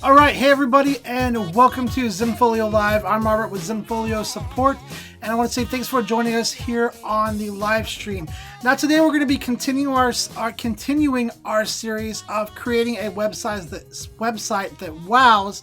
All right, hey everybody, and welcome to Zenfolio Live. I'm Robert with Zenfolio Support, and I want to say thanks for joining us here on the live stream. Now, today we're going to be continuing our series of creating a website that wows.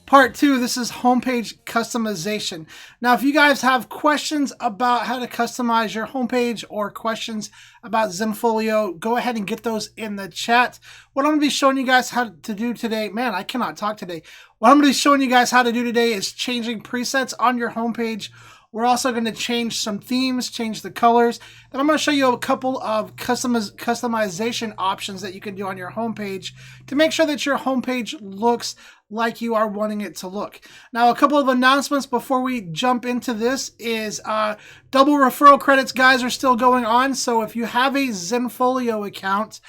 Part 2, this is homepage customization. Now, if you guys have questions about how to customize your homepage or questions about Zenfolio, go ahead and get those in the chat. What I'm going to be showing you guys how to do today, man, I cannot talk today. What I'm going to be showing you guys how to do today is changing presets on your homepage. We're also going to change some themes, change the colors. Then I'm going to show you a couple of customization options that you can do on your homepage to make sure that your homepage looks like you are wanting it to look. Now, a couple of announcements before we jump into this is double referral credits, guys, are still going on. So if you have a Zenfolio account,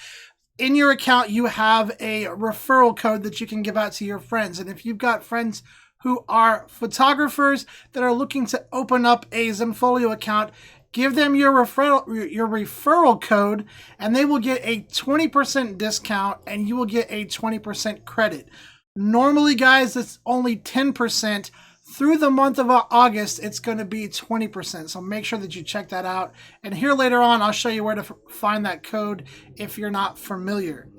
in your account, you have a referral code that you can give out to your friends. And if you've got friends who are photographers that are looking to open up a Zenfolio account, give them your referral code, and they will get a 20% discount, and you will get a 20% credit. Normally, guys, it's only 10%. Through the month of August, it's going to be 20%. So make sure that you check that out. And here later on, I'll show you where to find that code if you're not familiar.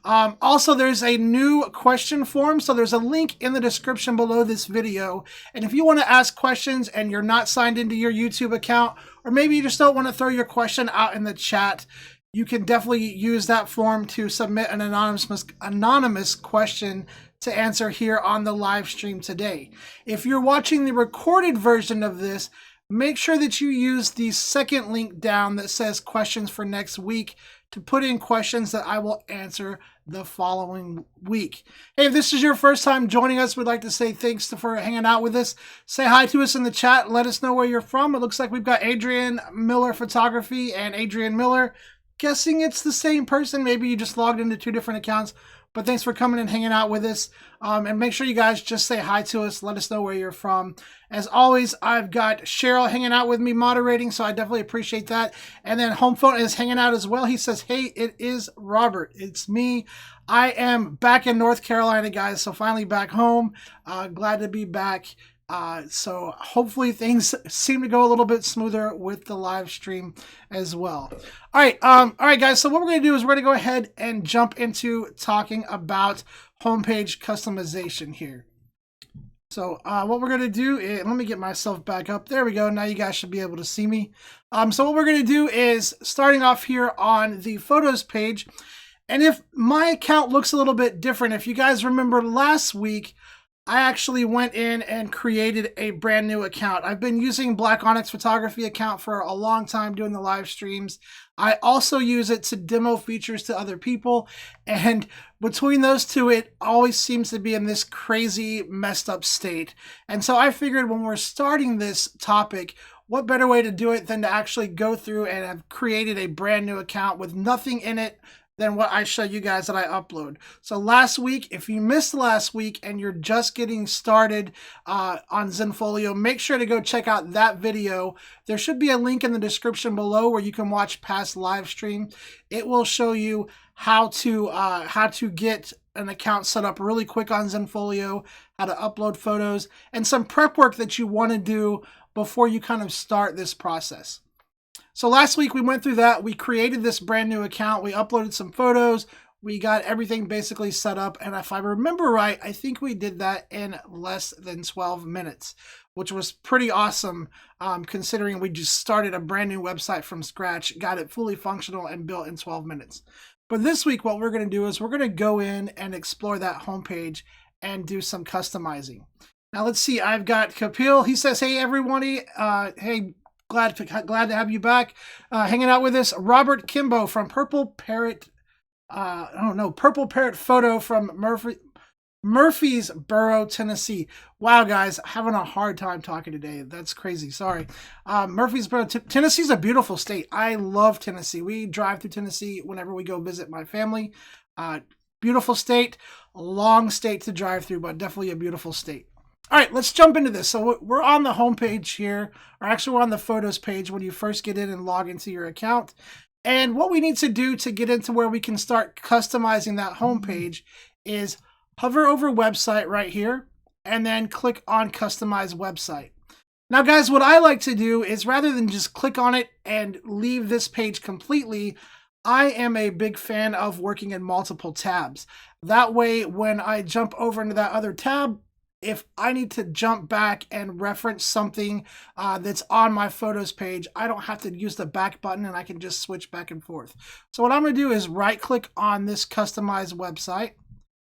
Also, there's a new question form. So there's a link in the description below this video. And if you want to ask questions and you're not signed into your YouTube account, or maybe you just don't want to throw your question out in the chat, you can definitely use that form to submit an anonymous question to answer here on the live stream today. If you're watching the recorded version of this, make sure that you use the second link down that says questions for next week to put in questions that I will answer the following week. Hey, if this is your first time joining us, we'd like to say thanks for hanging out with us. Say hi to us in the chat. Let us know where you're from. It looks like we've got Adrian Miller Photography and Adrian Miller. Guessing it's the same person. Maybe you just logged into two different accounts. But thanks for coming and hanging out with us. And make sure you guys just say hi to us. Let us know where you're from. As always, I've got Cheryl hanging out with me moderating, so I definitely appreciate that. And then Home Phone is hanging out as well. He says, hey, it is Robert. It's me. I am back in North Carolina, guys, so finally back home. Glad to be back. So hopefully things seem to go a little bit smoother with the live stream as well. All right, guys. So what we're going to do is we're going to go ahead and jump into talking about homepage customization here. So what we're going to do is, let me get myself back up. There we go. Now you guys should be able to see me. So what we're going to do is starting off here on the photos page. And if my account looks a little bit different, if you guys remember last week, I actually went in and created a brand new account. I've been using Black Onyx Photography account for a long time doing the live streams. I also use it to demo features to other people. And between those two, it always seems to be in this crazy messed up state. And so I figured when we're starting this topic, what better way to do it than to actually go through and have created a brand new account with nothing in it than what I show you guys that I upload. So last week, if you missed last week and you're just getting started on Zenfolio, make sure to go check out that video. There should be a link in the description below where you can watch past live stream. It will show you how to get an account set up really quick on Zenfolio, how to upload photos, and some prep work that you want to do before you kind of start this process. So last week we went through that. We created this brand new account. We uploaded some photos. We got everything basically set up. And if I remember right, I think we did that in less than 12 minutes, which was pretty awesome considering we just started a brand new website from scratch, got it fully functional and built in 12 minutes. But this week, what we're going to do is we're going to go in and explore that homepage and do some customizing. Now let's see. I've got Kapil. He says, hey, everybody. Hey, Glad to have you back, hanging out with us. Robert Kimbo from Purple Parrot, Purple Parrot Photo from Murfreesboro, Tennessee. Wow, guys, having a hard time talking today. That's crazy. Sorry. Murfreesboro, Tennessee's a beautiful state. I love Tennessee. We drive through Tennessee whenever we go visit my family. Beautiful state, a long state to drive through, but definitely a beautiful state. All right, let's jump into this. So we're on the home page here, or actually we're on the photos page when you first get in and log into your account. And what we need to do to get into where we can start customizing that homepage is hover over website right here and then click on customize website. Now guys, what I like to do is rather than just click on it and leave this page completely, I am a big fan of working in multiple tabs. That way, when I jump over into that other tab, if I need to jump back and reference something that's on my photos page, I don't have to use the back button and I can just switch back and forth. So what I'm going to do is right click on this customized website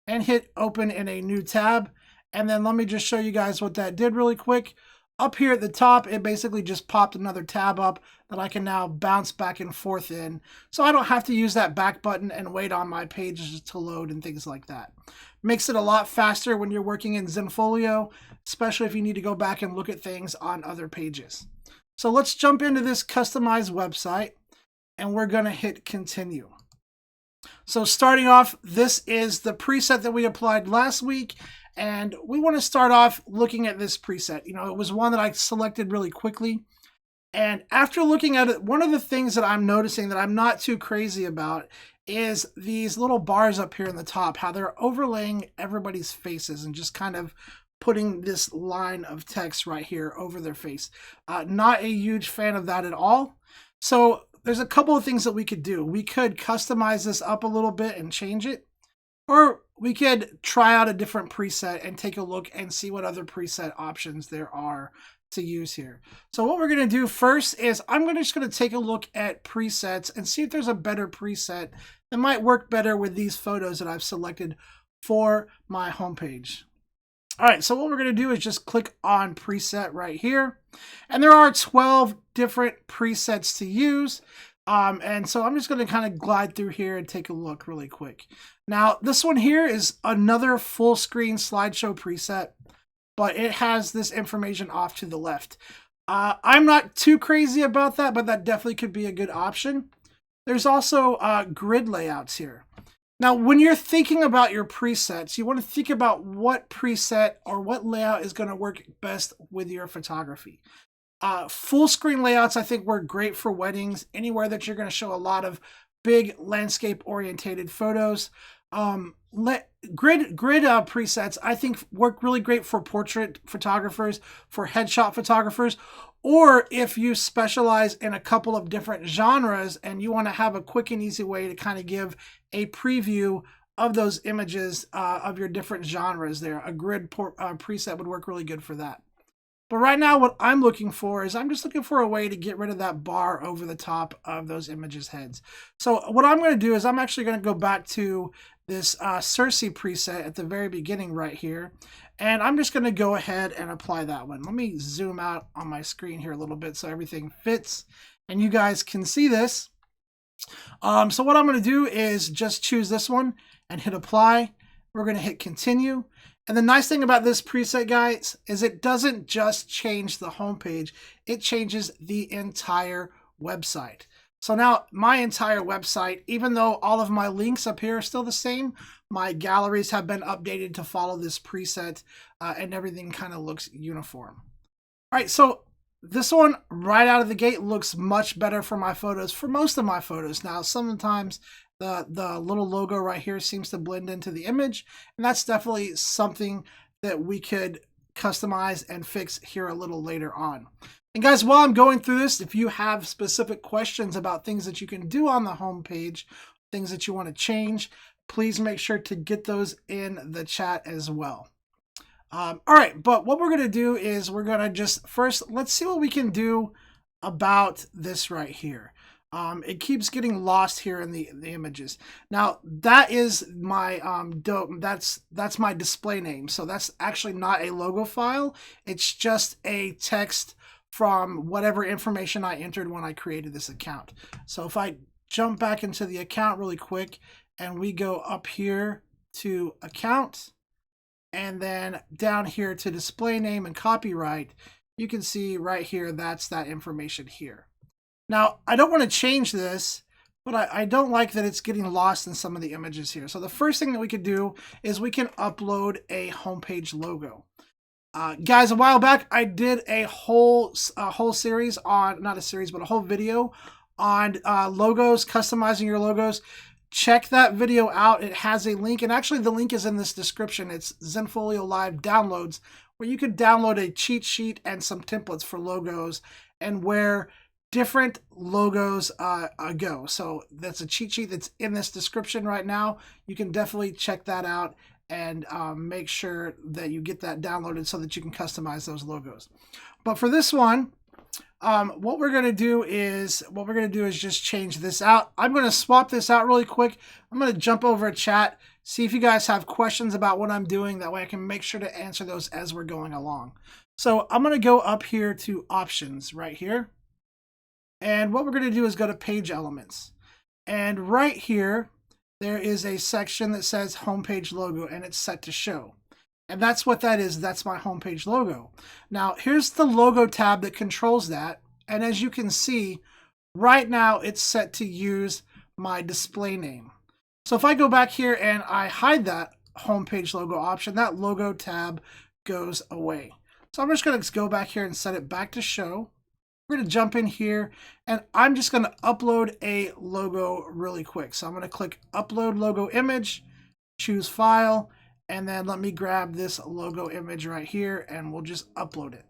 and hit open in a new tab. And then let me just show you guys what that did really quick. Up here at the top, it basically just popped another tab up that I can now bounce back and forth in. So I don't have to use that back button and wait on my pages to load and things like that. Makes it a lot faster when you're working in Zenfolio, especially if you need to go back and look at things on other pages. So let's jump into this customized website and we're going to hit continue. So starting off, this is the preset that we applied last week. And we want to start off looking at this preset. You know, it was one that I selected really quickly. And after looking at it, one of the things that I'm noticing that I'm not too crazy about is these little bars up here in the top, how they're overlaying everybody's faces and just kind of putting this line of text right here over their face. Not a huge fan of that at all. So there's a couple of things that we could do. We could customize this up a little bit and change it. Or we could try out a different preset and take a look and see what other preset options there are to use here. So what we're going to do first is I'm just going to take a look at presets and see if there's a better preset that might work better with these photos that I've selected for my homepage. All right, so what we're going to do is just click on preset right here. And there are 12 different presets to use. And so I'm just going to kind of glide through here and take a look really quick. Now, this one here is another full screen slideshow preset, but it has this information off to the left. I'm not too crazy about that, but that definitely could be a good option. There's also grid layouts here. Now, when you're thinking about your presets, you want to think about what preset or what layout is going to work best with your photography. Full screen layouts, I think, work great for weddings, anywhere that you're going to show a lot of big landscape orientated photos. Grid presets, I think, work really great for portrait photographers, for headshot photographers, or if you specialize in a couple of different genres and you want to have a quick and easy way to kind of give a preview of those images of your different genres there. A grid preset would work really good for that. But right now, what I'm looking for is I'm just looking for a way to get rid of that bar over the top of those images' heads. So what I'm going to do is I'm actually going to go back to this Circe preset at the very beginning right here. And I'm just going to go ahead and apply that one. Let me zoom out on my screen here a little bit so everything fits and you guys can see this. So what I'm going to do is just choose this one and hit apply. We're going to hit continue. And the nice thing about this preset, guys, is it doesn't just change the homepage, it changes the entire website. So now my entire website, even though all of my links up here are still the same, my galleries have been updated to follow this preset and everything kind of looks uniform. All right, so this one right out of the gate looks much better for my photos, for most of my photos. Now, sometimes the little logo right here seems to blend into the image, and that's definitely something that we could customize and fix here a little later on. And guys, while I'm going through this, if you have specific questions about things that you can do on the home page, things that you want to change, please make sure to get those in the chat as well. All right, but what we're going to do is we're going to just first, let's see what we can do about this right here. It keeps getting lost here in the images. Now that is my that's my display name. So that's actually not a logo file. It's just a text from whatever information I entered when I created this account. So if I jump back into the account really quick and we go up here to account and then down here to display name and copyright, you can see right here, that's that information here. Now, I don't want to change this, but I don't like that it's getting lost in some of the images here. So the first thing that we could do is we can upload a homepage logo. Guys, a while back, I did a whole series on, not a series, but a whole video on logos, customizing your logos, check that video out. It has a link, and actually the link is in this description. It's Zenfolio Live Downloads, where you could download a cheat sheet and some templates for logos and where different logos go. So that's a cheat sheet that's in this description right now. You can definitely check that out and make sure that you get that downloaded so that you can customize those logos. But for this one, what we're gonna do is just change this out. I'm gonna swap this out really quick. I'm gonna jump over a chat, see if you guys have questions about what I'm doing. That way I can make sure to answer those as we're going along. So I'm gonna go up here to options right here. And what we're gonna do is go to page elements. And right here, there is a section that says homepage logo, and it's set to show. And that's what that is. That's my homepage logo. Now, here's the logo tab that controls that. And as you can see, right now it's set to use my display name. So if I go back here and I hide that homepage logo option, that logo tab goes away. So I'm just going to go back here and set it back to show. We're going to jump in here, and I'm just going to upload a logo really quick. So I'm going to click Upload Logo Image, choose File, and then let me grab this logo image right here, and we'll just upload it.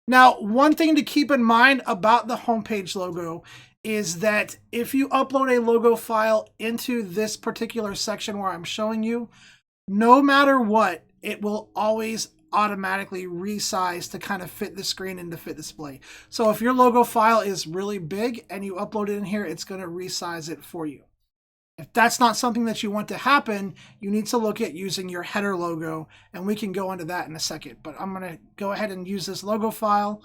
Now, one thing to keep in mind about the homepage logo is that if you upload a logo file into this particular section where I'm showing you, no matter what, it will always automatically resize to kind of fit the screen and to fit display. So if your logo file is really big and you upload it in here, it's going to resize it for you. If that's not something that you want to happen, you need to look at using your header logo, and we can go into that in a second. But I'm going to go ahead and use this logo file,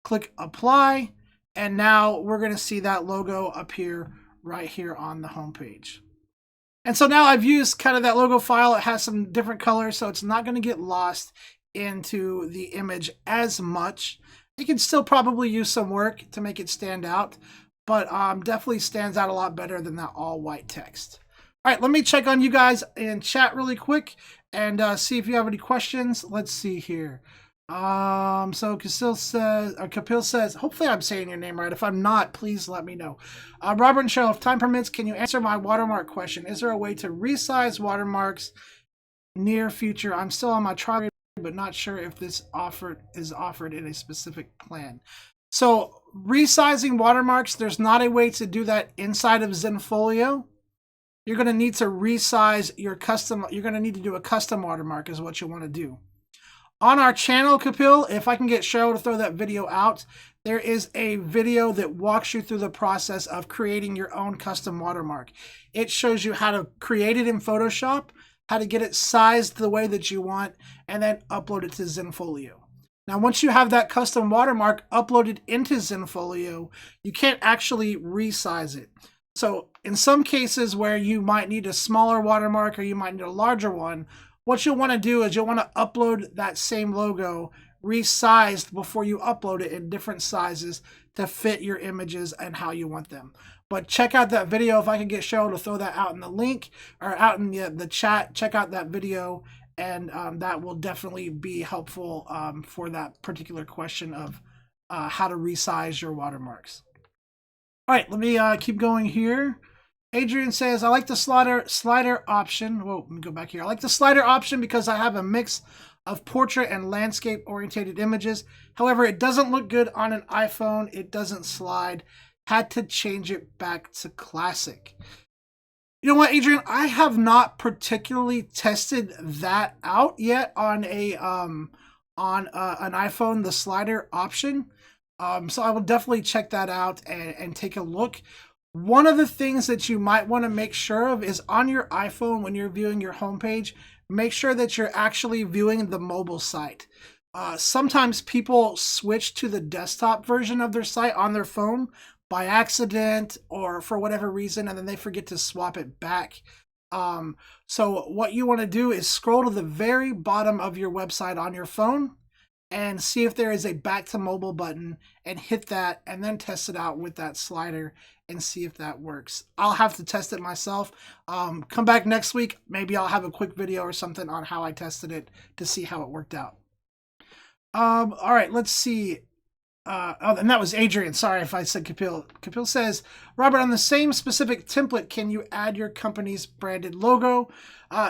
click apply, and now we're going to see that logo appear right here on the homepage. And so now I've used kind of that logo file. It has some different colors, so it's not going to get lost into the image as much. You can still probably use some work to make it stand out, but definitely stands out a lot better than that all white text. All right, let me check on you guys in chat really quick and see if you have any questions. Let's see here. So Kapil says, hopefully I'm saying your name right. If I'm not, please let me know. Robert and Cheryl, if time permits, can you answer my watermark question? Is there a way to resize watermarks near future? I'm still on my trial, but not sure if this is offered in a specific plan. So resizing watermarks, there's not a way to do that inside of Zenfolio. You're going to need to resize your custom. You're going to need to do a custom watermark is what you want to do. On our channel, Kapil, if I can get Cheryl to throw that video out, there is a video that walks you through the process of creating your own custom watermark. It shows you how to create it in Photoshop, how to get it sized the way that you want, and then upload it to Zenfolio. Now, once you have that custom watermark uploaded into Zenfolio, you can't actually resize it. So in some cases where you might need a smaller watermark or you might need a larger one, what you'll want to do is you'll want to upload that same logo resized before you upload it in different sizes to fit your images and how you want them. But check out that video. If I can get Cheryl to throw that out in the link or out in the chat, check out that video, and that will definitely be helpful for that particular question of how to resize your watermarks. All right, let me keep going here. Adrian says, I like the slider option. Whoa, let me go back here. I like the slider option because I have a mix of portrait and landscape oriented images. However, it doesn't look good on an iPhone. It doesn't slide. Had to change it back to classic. You know what, Adrian? I have not particularly tested that out yet on an iPhone, the slider option. So I will definitely check that out and take a look. One of the things that you might want to make sure of is on your iPhone, when you're viewing your homepage, make sure that you're actually viewing the mobile site. Sometimes people switch to the desktop version of their site on their phone by accident or for whatever reason, and then they forget to swap it back. So what you want to do is scroll to the very bottom of your website on your phone and see if there is a back to mobile button and hit that, and then test it out with that slider and see if that works. I'll have to test it myself. Come back next week. Maybe I'll have a quick video or something on how I tested it to see how it worked out. All right, let's see. and that was Adrian. Sorry if I said Kapil. Kapil says, Robert, on the same specific template, can you add your company's branded logo?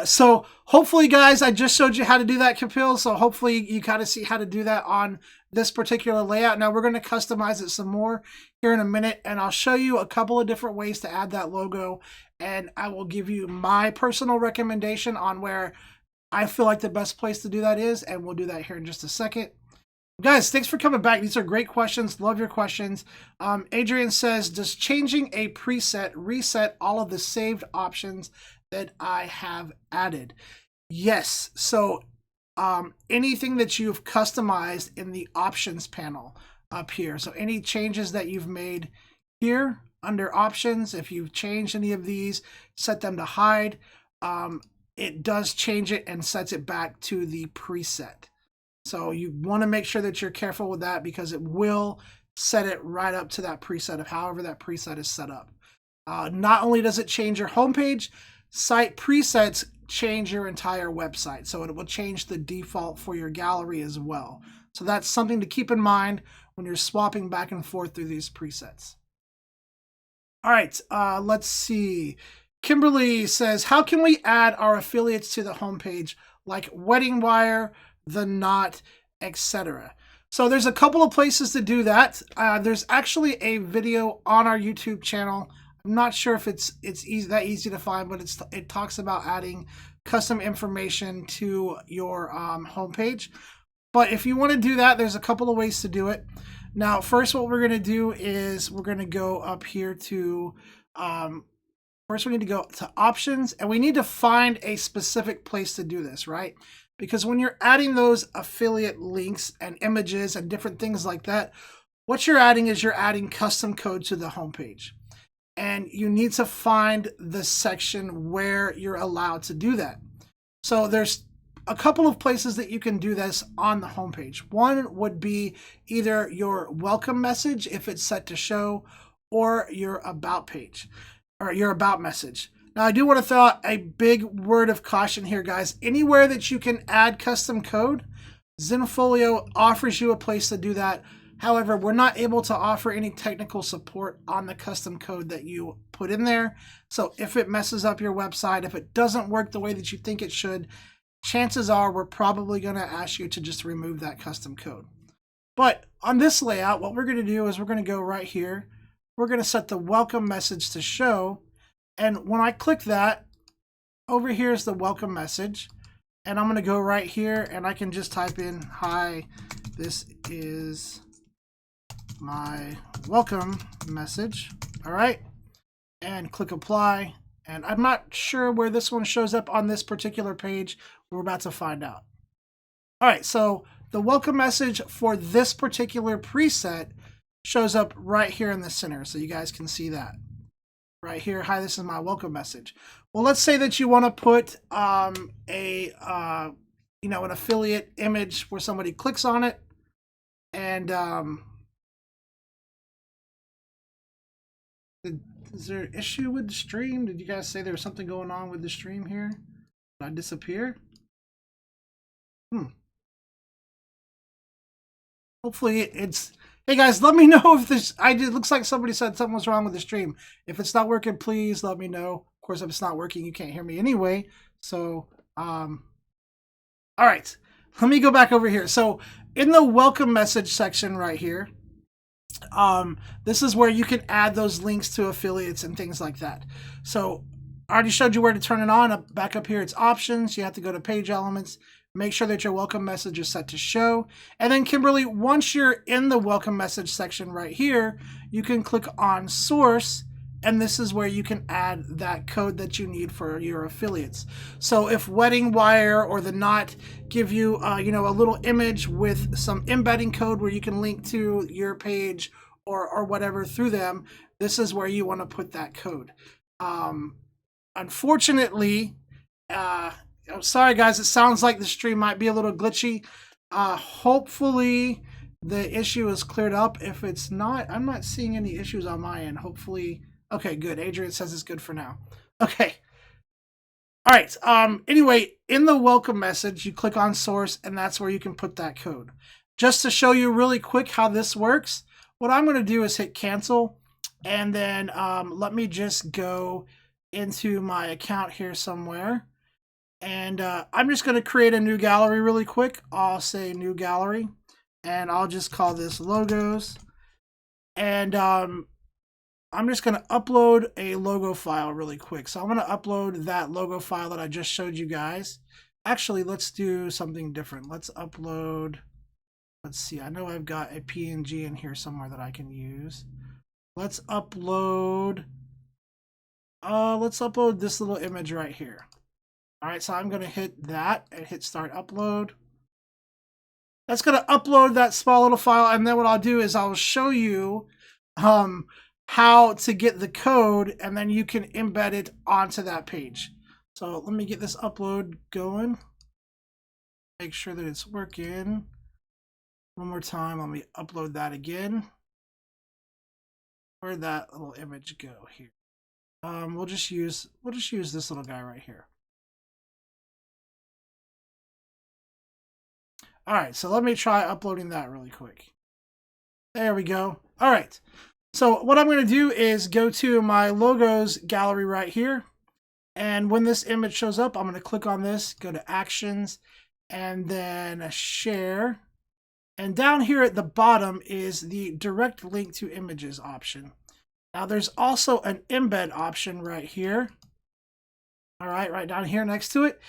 So hopefully, guys, I just showed you how to do that, Kapil. So hopefully you kind of see how to do that on this particular layout. Now we're going to customize it some more here in a minute, and I'll show you a couple of different ways to add that logo. And I will give you my personal recommendation on where I feel like the best place to do that is, and we'll do that here in just a second. Guys, thanks for coming back. These are great questions. Love your questions. Adrian says, does changing a preset reset all of the saved options that I have added? Yes. So anything that you've customized in the options panel up here. So any changes that you've made here under options, if you've changed any of these, set them to hide. It does change it and sets it back to the preset. So you want to make sure that you're careful with that because it will set it right up to that preset of however that preset is set up. Not only does it change your homepage, site presets change your entire website. So it will change the default for your gallery as well. So that's something to keep in mind when you're swapping back and forth through these presets. All right, let's see. Kimberly says, how can we add our affiliates to the homepage like Wedding Wire, The Knot, etc.? So there's a couple of places to do that. There's actually a video on our YouTube channel. I'm not sure if it's that easy to find, but it talks about adding custom information to your homepage. But if you want to do that, there's a couple of ways to do it. Now, first, what we're going to do is we're going to go up here to first we need to go to options, and we need to find a specific place to do this, right? Because when you're adding those affiliate links and images and different things like that, what you're adding is you're adding custom code to the homepage. And you need to find the section where you're allowed to do that. So there's a couple of places that you can do this on the homepage. One would be either your welcome message if it's set to show, or your about page, or your about message. Now, I do want to throw out a big word of caution here, guys. Anywhere that you can add custom code, Zenfolio offers you a place to do that. However, we're not able to offer any technical support on the custom code that you put in there. So if it messes up your website, if it doesn't work the way that you think it should, chances are we're probably going to ask you to just remove that custom code. But on this layout, what we're going to do is we're going to go right here. We're going to set the welcome message to show. And when I click that, over here is the welcome message. And I'm going to go right here and I can just type in, hi, this is my welcome message. All right. And click apply. And I'm not sure where this one shows up on this particular page. We're about to find out. All right. So the welcome message for this particular preset shows up right here in the center. So you guys can see that right here. Hi, this is my welcome message. Well, let's say that you want to put an affiliate image where somebody clicks on it, and is there an issue with the stream? Did you guys say there was something going on with the stream here? Did I disappear? Hopefully it's... Hey guys, let me know if this... It looks like somebody said something was wrong with the stream. If it's not working, please let me know. Of course, if it's not working, you can't hear me anyway. So, all right. Let me go back over here. So, in the welcome message section right here, this is where you can add those links to affiliates and things like that. So, I already showed you where to turn it on. Back up here, it's options. You have to go to page elements. Make sure that your welcome message is set to show. And then Kimberly, once you're in the welcome message section right here, you can click on source, and this is where you can add that code that you need for your affiliates. So if Wedding Wire or The Knot give you, a little image with some embedding code where you can link to your page or whatever through them, this is where you want to put that code. Unfortunately, I'm sorry guys, it sounds like the stream might be a little glitchy. Hopefully the issue is cleared up. If it's not, I'm not seeing any issues on my end. Hopefully, okay, good. Adrian says it's good for now. Okay. All right. Anyway, in the welcome message, you click on source, and that's where you can put that code. just to show you really quick how this works, what I'm going to do is hit cancel, and then let me just go into my account here somewhere, and I'm just going to create a new gallery really quick. I'll say new gallery, and I'll just call this logos, and I'm just going to upload a logo file really quick. So I'm going to upload that logo file that I just showed you guys. Actually, let's do something different. Let's upload, let's see, I know I've got a PNG in here somewhere that I can use. Let's upload this little image right here. All right, so I'm going to hit that and hit start upload. That's going to upload that small little file, and then what I'll do is I'll show you how to get the code, and then you can embed it onto that page. So let me get this upload going. Make sure that it's working. One more time, let me upload that again. Where'd that little image go here? We'll just use this little guy right here. All right, so let me try uploading that really quick. There we go. All right. So what I'm going to do is go to my logos gallery right here. And when this image shows up, I'm going to click on this, go to actions, and then share. And down here at the bottom is the direct link to images option. Now there's also an embed option right here. All right, right down here next to it.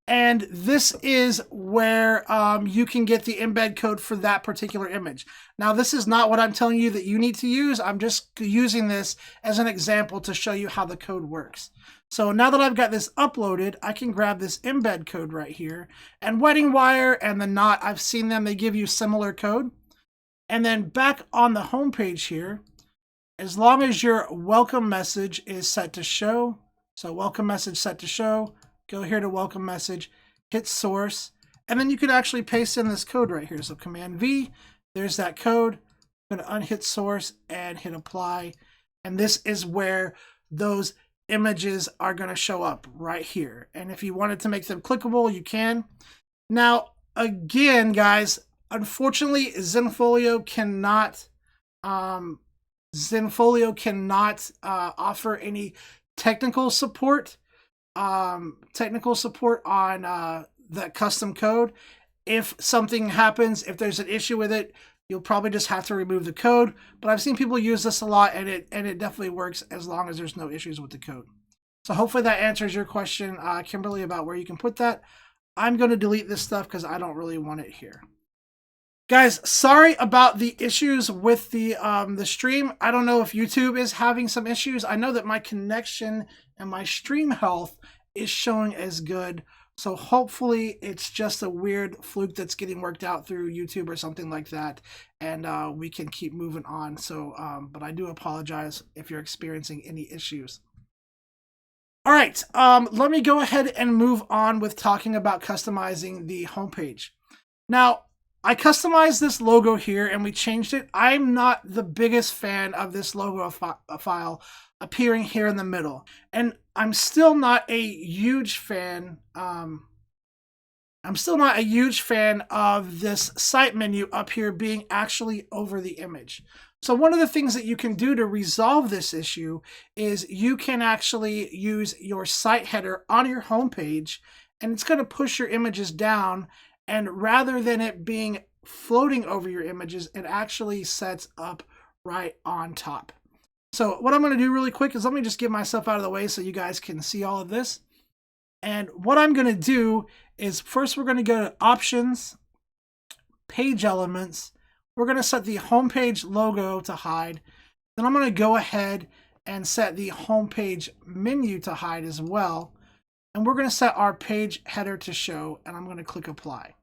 And this is where you can get the embed code for that particular image. Now, this is not what I'm telling you that you need to use. I'm just using this as an example to show you how the code works. So now that I've got this uploaded, I can grab this embed code right here. And Wedding Wire and the Knot, I've seen them. They give you similar code. And then back on the home page here, as long as your welcome message is set to show, so welcome message set to show, go here to welcome message, hit source, and then you can actually paste in this code right here. So Command V, there's that code. I'm going to unhit source and hit apply. And this is where those images are going to show up right here. And if you wanted to make them clickable, you can. Now, again, guys, unfortunately, Zenfolio cannot offer any technical support. On that custom code. If something happens, if there's an issue with it, you'll probably just have to remove the code. But I've seen people use this a lot, and it definitely works as long as there's no issues with the code. So hopefully that answers your question, Kimberly, about where you can put that. I'm going to delete this stuff because I don't really want it here. Guys, sorry about the issues with the stream. I don't know if YouTube is having some issues. I know that my connection and my stream health is showing as good. So hopefully it's just a weird fluke that's getting worked out through YouTube or something like that. And we can keep moving on. So, but I do apologize if you're experiencing any issues. All right, let me go ahead and move on with talking about customizing the homepage. Now, I customized this logo here and we changed it. I'm not the biggest fan of this logo file appearing here in the middle. And I'm still not a huge fan. I'm still not a huge fan of this site menu up here being actually over the image. So one of the things that you can do to resolve this issue is you can actually use your site header on your homepage, and it's going to push your images down. And rather than it being floating over your images, it actually sets up right on top. So what I'm going to do really quick is let me just get myself out of the way so you guys can see all of this. And what I'm going to do is first we're going to go to Options, Page Elements. We're going to set the homepage logo to hide. Then I'm going to go ahead and set the homepage menu to hide as well. And we're going to set our page header to show, and I'm going to click apply.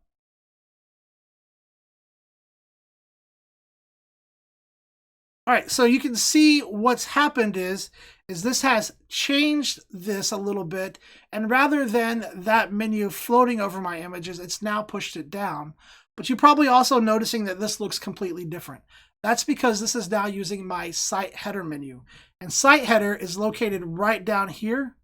All right, so you can see what's happened is this has changed this a little bit, and rather than that menu floating over my images, it's now pushed it down. But you're probably also noticing that this looks completely different. That's because this is now using my site header menu, and site header is located right down here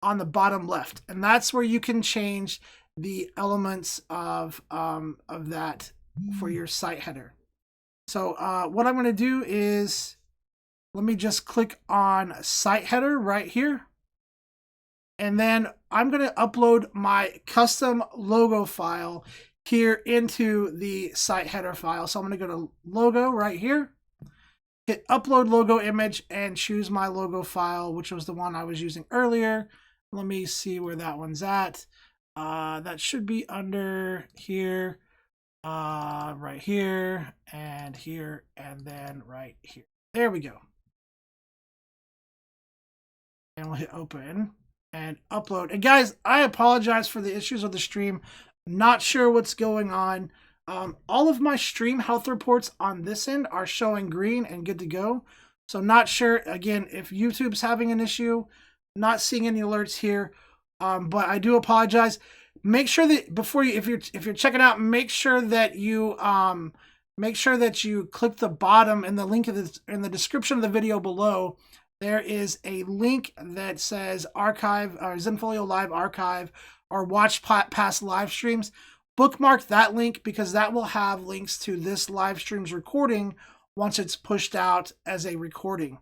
on the bottom left, and that's where you can change the elements of that for your site header. So what I'm going to do is, let me just click on site header right here. And then I'm going to upload my custom logo file here into the site header file. So I'm going to go to logo right here, hit upload logo image, and choose my logo file, which was the one I was using earlier. Let me see where that one's at. That should be under here, right here, and then right here. There we go. And we'll hit open and upload. And guys, I apologize for the issues with the stream. Not sure what's going on. All of my stream health reports on this end are showing green and good to go. So not sure, again, if YouTube's having an issue. Not seeing any alerts here. But I do apologize. Make sure that before you, if you're checking out, make sure that you click the bottom in the link in the description of the video below. There is a link that says archive or Zenfolio Live Archive or watch past live streams. Bookmark that link because that will have links to this live stream's recording once it's pushed out as a recording.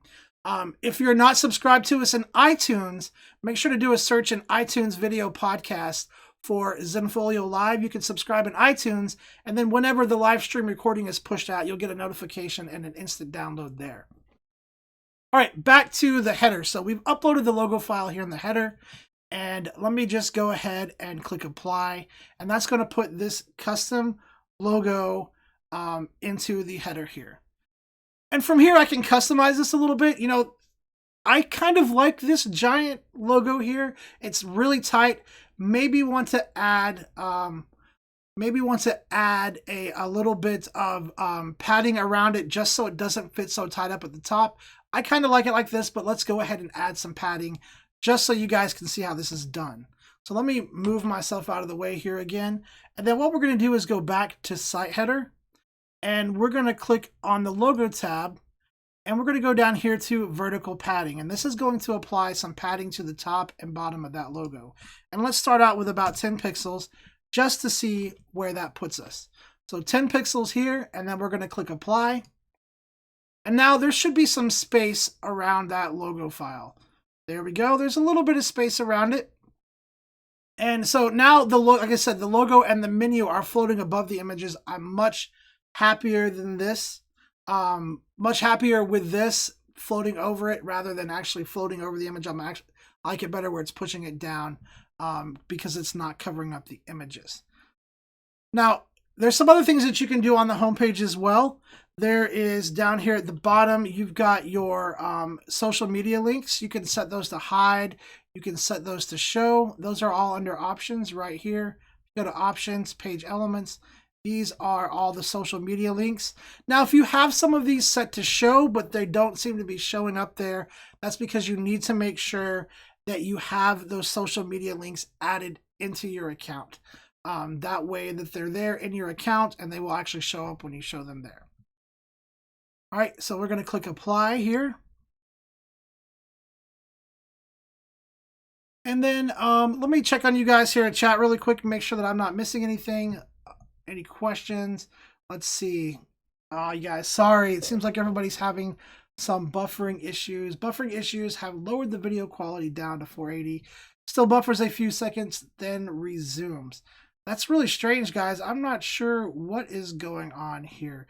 If you're not subscribed to us in iTunes, make sure to do a search in iTunes video podcast for Zenfolio Live. You can subscribe in iTunes, and then whenever the live stream recording is pushed out, you'll get a notification and an instant download there. All right, back to the header. So we've uploaded the logo file here in the header, and let me just go ahead and click apply, and that's going to put this custom logo into the header here. And from here, I can customize this a little bit. You know, I kind of like this giant logo here. It's really tight. Maybe want to add a little bit of padding around it just so it doesn't fit so tight up at the top. I kind of like it like this, but let's go ahead and add some padding just so you guys can see how this is done. So let me move myself out of the way here again. And then what we're going to do is go back to site header, and we're going to click on the logo tab, and we're going to go down here to vertical padding. And this is going to apply some padding to the top and bottom of that logo. And let's start out with about 10 pixels just to see where that puts us. So 10 pixels here, and then we're going to click apply. And now there should be some space around that logo file. There we go. There's a little bit of space around it. And so now, like I said, the logo and the menu are floating above the images. I'm much happier than this. Much happier with this floating over it rather than actually floating over the image. I like it better where it's pushing it down because it's not covering up the images. Now, there's some other things that you can do on the homepage as well. There is down here at the bottom, you've got your social media links. You can set those to hide. You can set those to show. Those are all under options right here. Go to options, page elements. These are all the social media links. Now, if you have some of these set to show, but they don't seem to be showing up there, that's because you need to make sure that you have those social media links added into your account. That way that they're there in your account and they will actually show up when you show them there. All right, so we're going to click apply here. And then let me check on you guys here in chat really quick and make sure that I'm not missing anything. Any questions? Let's see. You guys, sorry. It seems like everybody's having some buffering issues. Buffering issues have lowered the video quality down to 480. Still buffers a few seconds, then resumes. That's really strange, guys. I'm not sure what is going on here.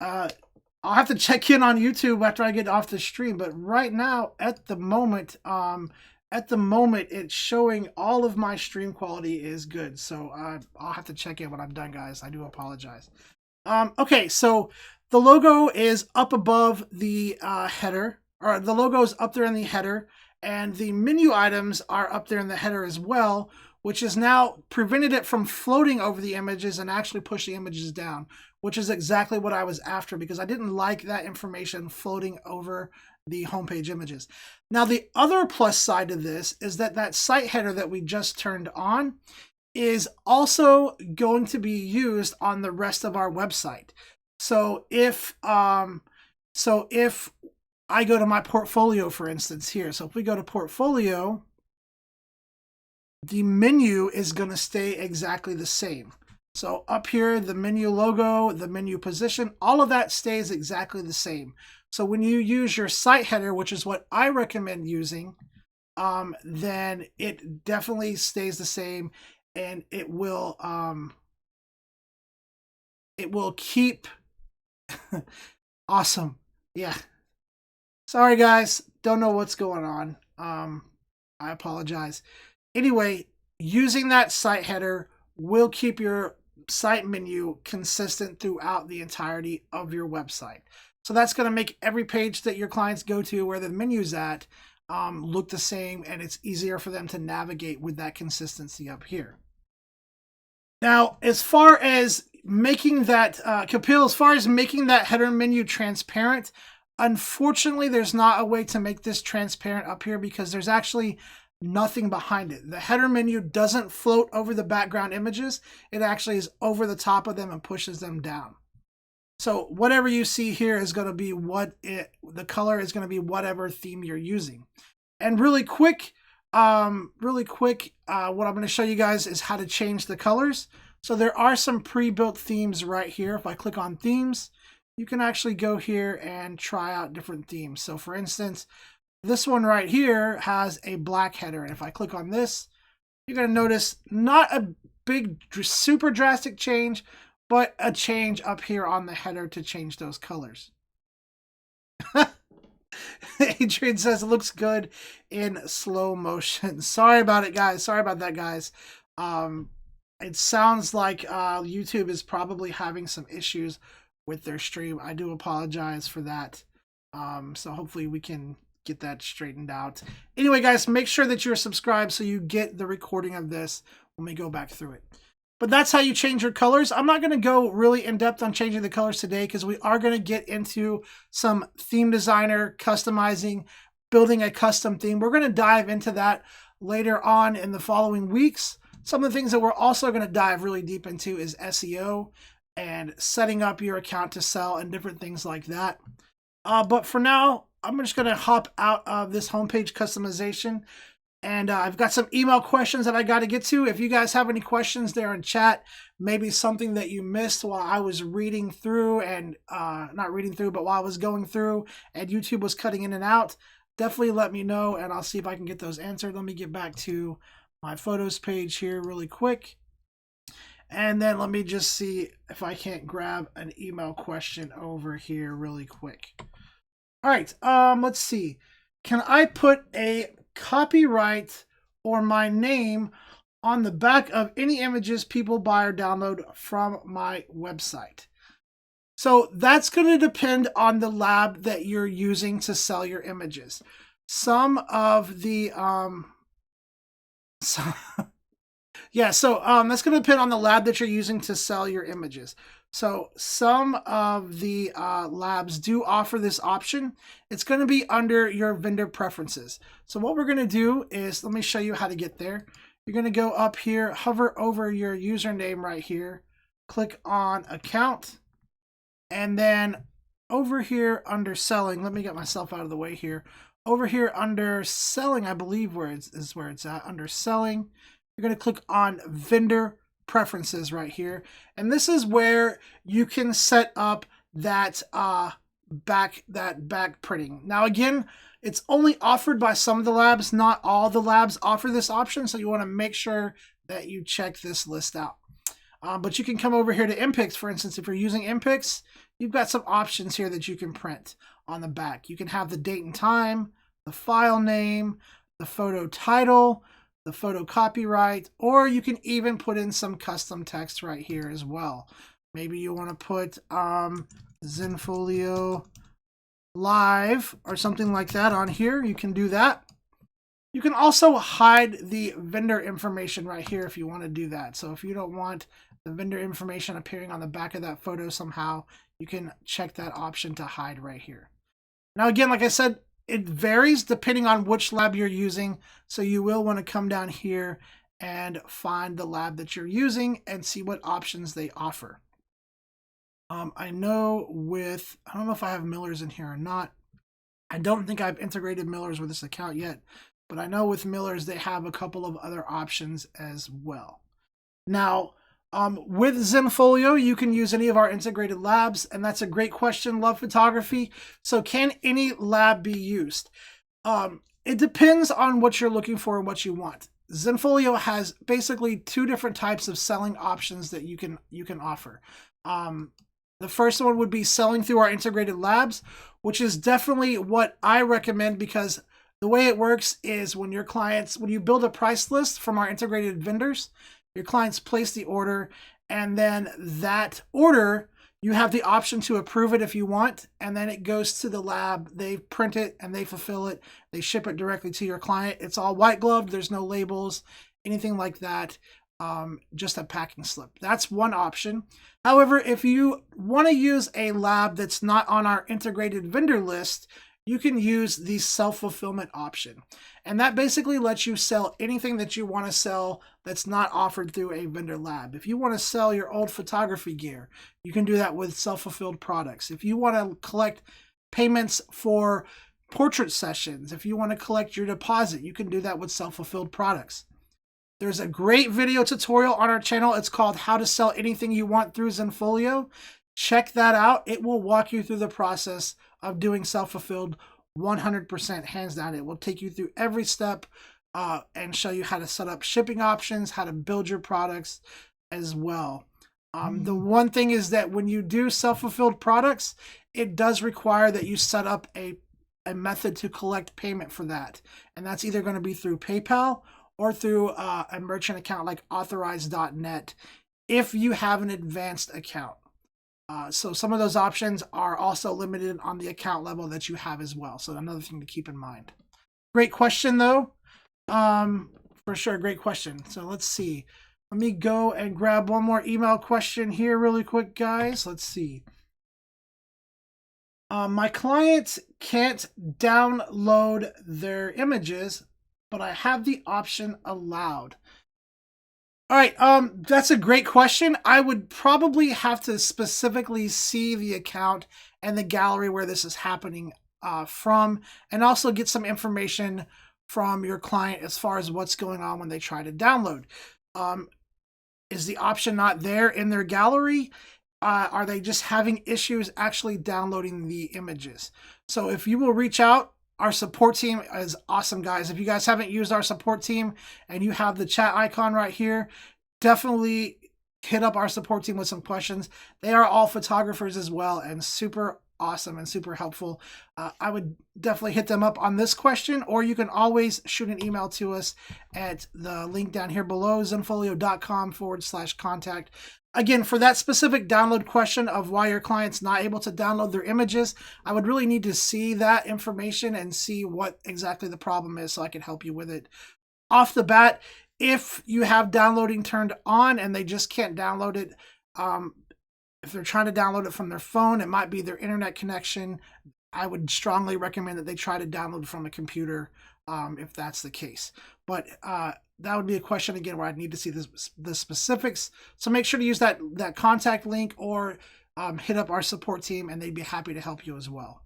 I'll have to check in on YouTube after I get off the stream. But right now, at the moment, it's showing all of my stream quality is good. So I'll have to check in when I'm done, guys. I do apologize. Okay, so the logo is up above the header, or the logo is up there in the header, and the menu items are up there in the header as well, which has now prevented it from floating over the images and actually push the images down, which is exactly what I was after because I didn't like that information floating over the homepage images. Now, the other plus side of this is that site header that we just turned on is also going to be used on the rest of our website. So if I go to my portfolio, for instance, here, so if we go to portfolio, the menu is going to stay exactly the same. So up here, the menu logo, the menu position, all of that stays exactly the same. So when you use your site header, which is what I recommend using, then it definitely stays the same, and it will keep awesome. Yeah. Sorry guys, don't know what's going on. I apologize. Anyway, using that site header will keep your site menu consistent throughout the entirety of your website. So that's going to make every page that your clients go to where the menu's at look the same, and it's easier for them to navigate with that consistency up here. Now, as far as making that, Kapil, as far as making that header menu transparent, unfortunately, there's not a way to make this transparent up here because there's actually nothing behind it. The header menu doesn't float over the background images. It actually is over the top of them and pushes them down. So whatever you see here is going to be the color is going to be whatever theme you're using. And really quick, what I'm going to show you guys is how to change the colors. So there are some pre-built themes right here. If I click on themes, you can actually go here and try out different themes. So for instance, this one right here has a black header. And if I click on this, you're going to notice not a big, super drastic change, but a change up here on the header to change those colors. Adrian says it looks good in slow motion. Sorry about it, guys. Sorry about that, guys. It sounds like YouTube is probably having some issues with their stream. I do apologize for that. So hopefully we can get that straightened out. Anyway, guys, make sure that you're subscribed so you get the recording of this when we go back through it. But that's how you change your colors. I'm not going to go really in depth on changing the colors today because we are going to get into some theme designer, customizing, building a custom theme. We're going to dive into that later on in the following weeks. Some of the things that we're also going to dive really deep into is SEO and setting up your account to sell and different things like that. But for now, I'm just going to hop out of this homepage customization. And I've got some email questions that I got to get to. If you guys have any questions there in chat, maybe something that you missed while I was reading through and not reading through, but while I was going through and YouTube was cutting in and out, definitely let me know and I'll see if I can get those answered. Let me get back to my photos page here really quick. And then let me just see if I can't grab an email question over here really quick. All right, let's see. Can I put a copyright or my name on the back of any images people buy or download from my website? So that's going to depend on the lab that you're using to sell your images. Some of the that's going to depend on the lab that you're using to sell your images. So some of the labs do offer this option. It's going to be under your vendor preferences. So what we're going to do is, let me show you how to get there. You're going to go up here, hover over your username right here, click on account, and then over here under selling, let me get myself out of the way here. Over here under selling, I believe is where it's at, under selling, you're going to click on vendor preferences right here, and this is where you can set up that back printing. Now again, it's only offered by some of the labs. Not all the labs offer this option, so you want to make sure that you check this list out. But you can come over here to MPix, for instance. If you're using MPix, you've got some options here that you can print on the back. You can have the date and time, the file name, the photo title, the photo copyright, or you can even put in some custom text right here as well. Maybe you want to put Zenfolio Live or something like that on here. You can do that. You can also hide the vendor information right here if you want to do that. So if you don't want the vendor information appearing on the back of that photo somehow, you can check that option to hide right here. Now again, like I said, it varies depending on which lab you're using, so you will want to come down here and find the lab that you're using and see what options they offer. I know I don't know if I have Miller's in here or not. I don't think I've integrated Miller's with this account yet, but I know with Miller's they have a couple of other options as well. Now, With Zenfolio, you can use any of our integrated labs, and that's a great question. Love photography. So can any lab be used? It depends on what you're looking for and what you want. Zenfolio has basically two different types of selling options that you can offer. The first one would be selling through our integrated labs, which is definitely what I recommend, because the way it works is when you build a price list from our integrated vendors, your clients place the order, and then that order, you have the option to approve it if you want, and then it goes to the lab. They print it and they fulfill it. They ship it directly to your client. It's all white gloved. There's no labels, anything like that. Just a packing slip. That's one option. However, if you want to use a lab that's not on our integrated vendor list, you can use the self-fulfillment option. And that basically lets you sell anything that you want to sell that's not offered through a vendor lab. If you want to sell your old photography gear, you can do that with self-fulfilled products. If you want to collect payments for portrait sessions, if you want to collect your deposit, you can do that with self-fulfilled products. There's a great video tutorial on our channel. It's called How to Sell Anything You Want Through Zenfolio. Check that out. It will walk you through the process of doing self-fulfilled 100% hands down. It will take you through every step and show you how to set up shipping options, how to build your products as well. The one thing is that when you do self-fulfilled products, it does require that you set up a method to collect payment for that. And that's either going to be through PayPal or through a merchant account like authorize.net if you have an advanced account. So some of those options are also limited on the account level that you have as well. So another thing to keep in mind. Great question though. For sure, great question. So let's see. Let me go and grab one more email question here really quick, guys. Let's see. My client can't download their images, but I have the option allowed. All right, that's a great question. I would probably have to specifically see the account and the gallery where this is happening from, and also get some information from your client as far as what's going on when they try to download. Is the option not there in their gallery? Are they just having issues actually downloading the images? So if you will reach out, our support team is awesome, guys. If you guys haven't used our support team and you have the chat icon right here, definitely hit up our support team with some questions. They are all photographers as well and super awesome and super helpful. I would definitely hit them up on this question, or you can always shoot an email to us at the link down here below, zenfolio.com/contact. Again, for that specific download question of why your client's not able to download their images, I would really need to see that information and see what exactly the problem is so I can help you with it. Off the bat, if you have downloading turned on and they just can't download it, if they're trying to download it from their phone, it might be their internet connection. I would strongly recommend that they try to download from a computer if that's the case. But that would be a question, again, where I'd need to see the specifics. So make sure to use that contact link, or hit up our support team and they'd be happy to help you as well.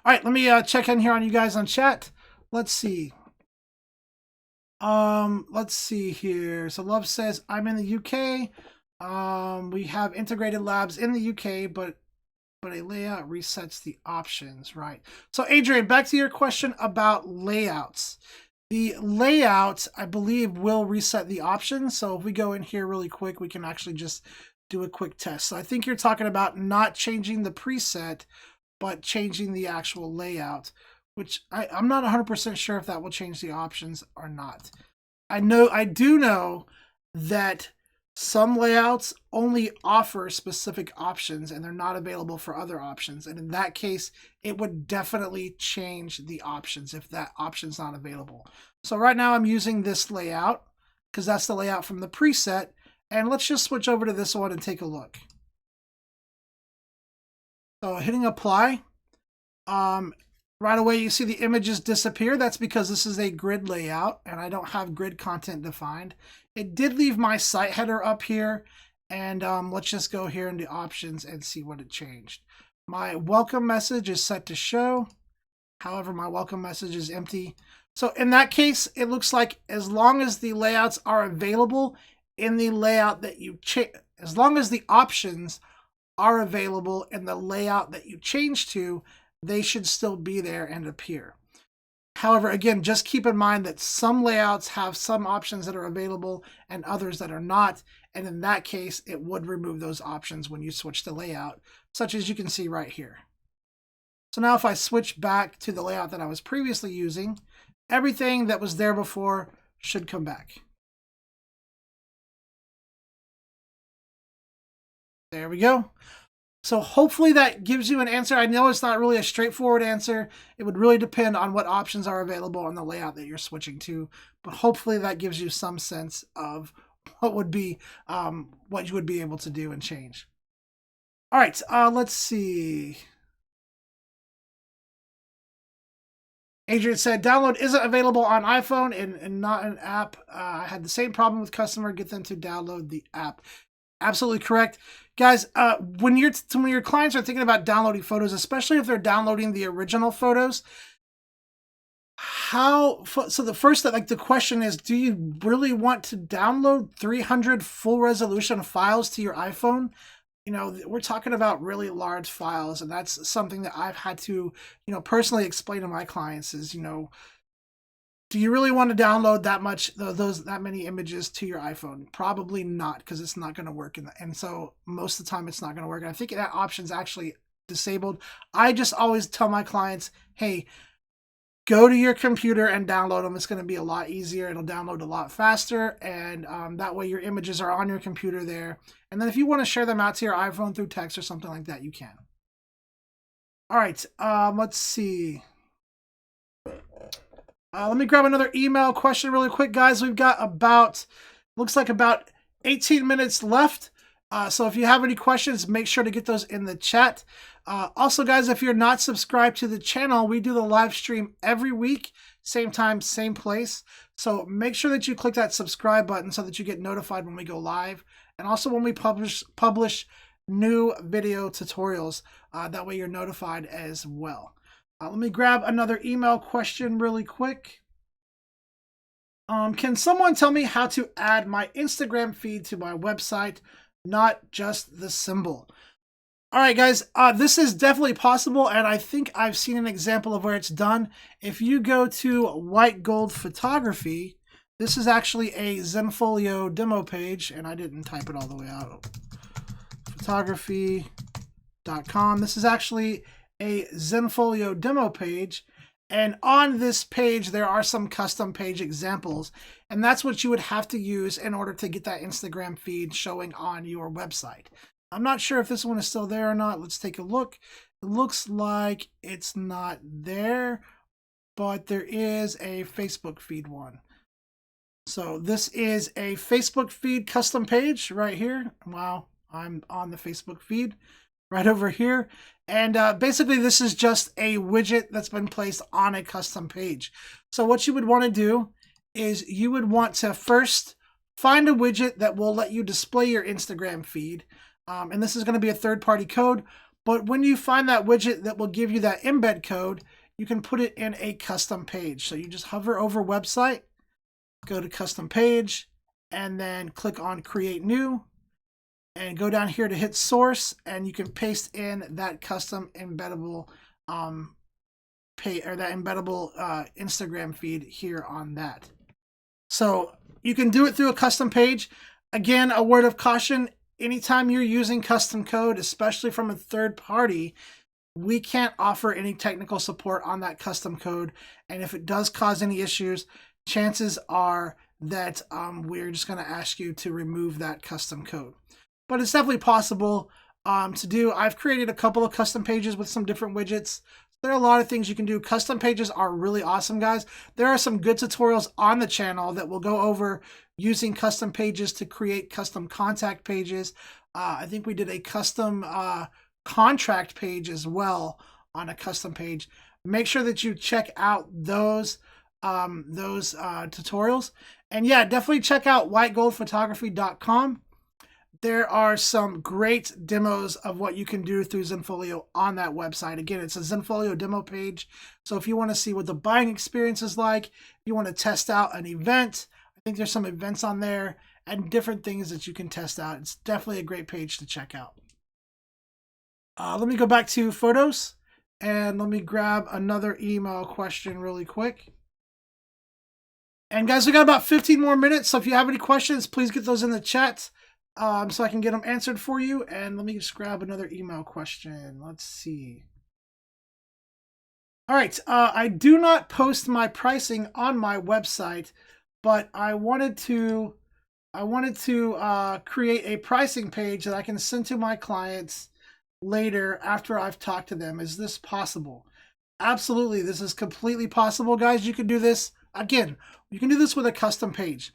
All right, let me check in here on you guys on chat. Let's see. Let's see here. So Love says, I'm in the UK. We have integrated labs in the UK, but a layout resets the options, right? So Adrian, back to your question about layouts. The layout, I believe, will reset the options. So if we go in here really quick, we can actually just do a quick test. So I think you're talking about not changing the preset, but changing the actual layout, which I'm not 100% sure if that will change the options or not. I do know that some layouts only offer specific options and they're not available for other options. And in that case, it would definitely change the options if that option's not available. So right now I'm using this layout because that's the layout from the preset. And let's just switch over to this one and take a look. So hitting apply, right away you see the images disappear. That's because this is a grid layout and I don't have grid content defined. It did leave my site header up here, and let's just go here into options and see what it changed. My welcome message is set to show. However, my welcome message is empty. So in that case, it looks like as long as the layouts are available, in the layout that you change, as long as the options are available in the layout that you change to, they should still be there and appear. However, again, just keep in mind that some layouts have some options that are available and others that are not. And in that case, it would remove those options when you switch the layout, such as you can see right here. So now if I switch back to the layout that I was previously using, everything that was there before should come back. There we go. So hopefully that gives you an answer. I know it's not really a straightforward answer. It would really depend on what options are available on the layout that you're switching to. But hopefully that gives you some sense of what would be what you would be able to do and change. All right, let's see. Adrian said, download isn't available on iPhone and not an app. I had the same problem with customer. Get them to download the app. Absolutely correct. Guys, when your clients are thinking about downloading photos, especially if they're downloading the original photos, so the question is, do you really want to download 300 full resolution files to your iPhone? You know, we're talking about really large files, and that's something that I've had to, personally explain to my clients is, do you really want to download that many images to your iPhone? Probably not, because it's not going to work. And so most of the time it's not going to work. And I think that option's actually disabled. I just always tell my clients, hey, go to your computer and download them. It's going to be a lot easier. It'll download a lot faster. And that way your images are on your computer there. And then if you want to share them out to your iPhone through text or something like that, you can. All right, let's see. Let me grab another email question really quick, guys. We've got looks like about 18 minutes left. So if you have any questions, make sure to get those in the chat. Also, guys, if you're not subscribed to the channel, we do the live stream every week, same time, same place. So make sure that you click that subscribe button so that you get notified when we go live. And also when we publish new video tutorials, that way you're notified as well. Let me grab another email question really quick. Can someone tell me how to add my Instagram feed to my website, not just the symbol? All right, guys, this is definitely possible, and I think I've seen an example of where it's done. If you go to White Gold Photography, this is actually a Zenfolio demo page, and I didn't type it all the way out. Photography.com. This is actually a Zenfolio demo page, and on this page there are some custom page examples, and that's what you would have to use in order to get that Instagram feed showing on your website. I'm not sure if this one is still there or not. Let's take a look. It looks like it's not there, but there is a Facebook feed one. So this is a Facebook feed custom page right here. Wow, I'm on the Facebook feed right over here. And basically this is just a widget that's been placed on a custom page. So what you would want to do is you would want to first find a widget that will let you display your Instagram feed. And this is going to be a third-party code. But when you find that widget that will give you that embed code, you can put it in a custom page. So you just hover over website, go to custom page, and then click on create new. And go down here to hit source, and you can paste in that custom embeddable Instagram feed here on that. So you can do it through a custom page. Again, a word of caution, anytime you're using custom code, especially from a third party, we can't offer any technical support on that custom code. And if it does cause any issues, chances are that we're just going to ask you to remove that custom code. But it's definitely possible to do. I've created a couple of custom pages with some different widgets. There are a lot of things you can do. Custom pages are really awesome, guys. There are some good tutorials on the channel that will go over using custom pages to create custom contact pages. I think we did a custom contract page as well on a custom page. Make sure that you check out those tutorials. And yeah, definitely check out whitegoldphotography.com. There are some great demos of what you can do through Zenfolio on that website. Again, it's a Zenfolio demo page. So if you want to see what the buying experience is like, if you want to test out an event, I think there's some events on there and different things that you can test out. It's definitely a great page to check out. Let me go back to photos and let me grab another email question really quick. And guys, we got about 15 more minutes. So if you have any questions, please get those in the chat so I can get them answered for you. And let me just grab another email question. Let's see. All right. I do not post my pricing on my website, but I wanted to create a pricing page that I can send to my clients later after I've talked to them. Is this possible? Absolutely. This is completely possible, guys. You can do this. Again, you can do this with a custom page.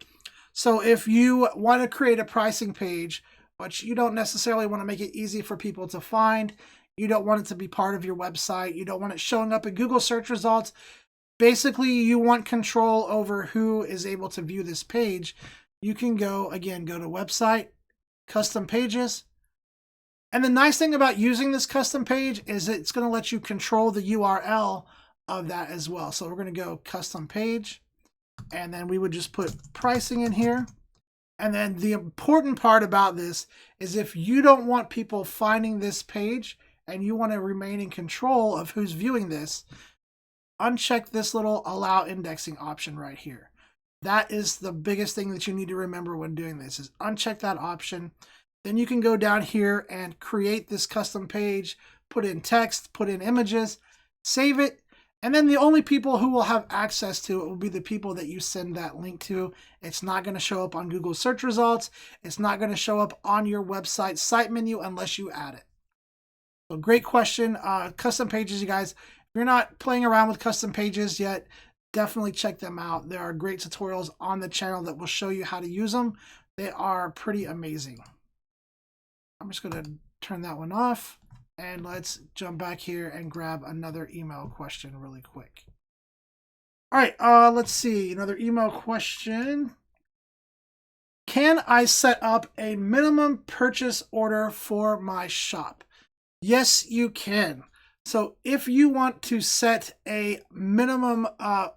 So if you want to create a pricing page, but you don't necessarily want to make it easy for people to find, you don't want it to be part of your website, you don't want it showing up in Google search results, basically you want control over who is able to view this page, you can go to website, custom pages. And the nice thing about using this custom page is it's going to let you control the URL of that as well. So we're going to go custom page, and then we would just put pricing in here. And then the important part about this is if you don't want people finding this page and you want to remain in control of who's viewing this, uncheck this little allow indexing option right here. That is the biggest thing that you need to remember when doing this, is uncheck that option. Then you can go down here and create this custom page, put in text, put in images, save it. And then the only people who will have access to it will be the people that you send that link to. It's not going to show up on Google search results. It's not going to show up on your website site menu unless you add it. So great question. Custom pages, you guys, if you're not playing around with custom pages yet, definitely check them out. There are great tutorials on the channel that will show you how to use them. They are pretty amazing. I'm just going to turn that one off. And let's jump back here and grab another email question really quick. All right, let's see. Another email question. Can I set up a minimum purchase order for my shop? Yes, you can. So if you want to set a minimum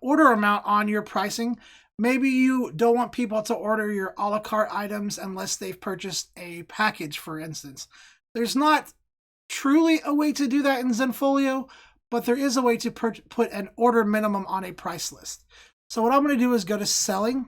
order amount on your pricing, maybe you don't want people to order your a la carte items unless they've purchased a package, for instance. There's not truly a way to do that in Zenfolio, but there is a way to put an order minimum on a price list. So what I'm going to do is go to selling,